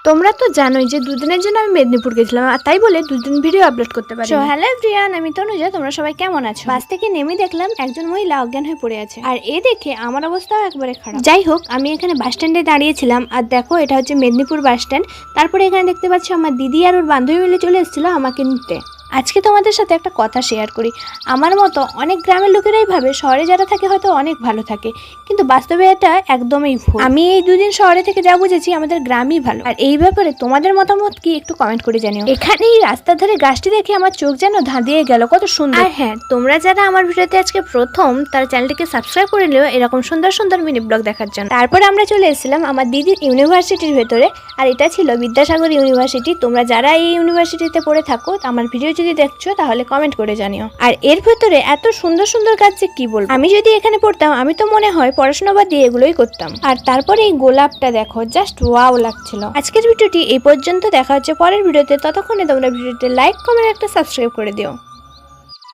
তোমরা তো জানোই যে দুদিনের জন্য আমি মেদিনীপুর গেছিলাম, আর তাই বলে দুদিন ভিডিও আপলোড করতে পারি। সো হ্যালো এভরিওয়ান, আমি তনুজা। তোমরা সবাই কেমন আছো? বাস থেকে নেমে দেখলাম একজন মহিলা অজ্ঞান হয়ে পড়ে আছে, আর এ দেখে আমার অবস্থাও একবারে খারাপ। যাই হোক, আমি এখানে বাস স্ট্যান্ডে দাঁড়িয়েছিলাম, আর দেখো এটা হচ্ছে মেদিনীপুর বাস স্ট্যান্ড। তারপরে এখানে দেখতে পাচ্ছি আমার দিদি আর ওর বান্ধবী মিলে চলে এসেছিল আমাকে নিতে। আজকে তোমাদের সাথে একটা কথা শেয়ার করি। আমার মতো অনেক গ্রামের লোকেরাই ভাবে শহরে যারা থাকে হয়তো অনেক ভালো থাকে, কিন্তু বাস্তবে এটা একদমই ভুল। আমি এই দুদিন শহরে থেকে যা বুঝেছি আমাদের গ্রামই ভালো। আর এই ব্যাপারে তোমাদের মতামত কি একটু কমেন্ট করে জানিও। এখানে এই রাস্তার ধারে গাছটি দেখে আমার চোখ যেন ধাঁধিয়ে গেল, কত সুন্দর। আর হ্যাঁ, তোমরা যারা আমার ভিডিওতে আজকে প্রথম, তারা চ্যানেলটিকে সাবস্ক্রাইব করে নিও এরকম সুন্দর সুন্দর মিনি ব্লগ দেখার জন্য। তারপরে আমরা চলে এসেছিলাম আমার দিদির ইউনিভার্সিটির ভেতরে, আর এটা ছিল বিদ্যাসাগর ইউনিভার্সিটি। তোমরা যারা এই ইউনিভার্সিটিতে পড়ে থাকো, আমার ভিডিও যদি দেখছো তাহলে কমেন্ট করে জানিও। আর এর ভেতরে এত সুন্দর সুন্দর কাজ যে কি বলবো। আমি যদি এখানে পড়তাম, আমি তো মনে হয় পড়াশোনা বাদ দিয়ে এগুলোই করতাম। আর তারপরে এই গোলাপটা দেখো, জাস্ট ওয়াও লাগছিল। আজকের ভিডিওটি এই পর্যন্ত, দেখা হচ্ছে পরের ভিডিওতে। ততক্ষণে তোমরা ভিডিওতে লাইক, কমেন্ট, একটা সাবস্ক্রাইব করে দিও।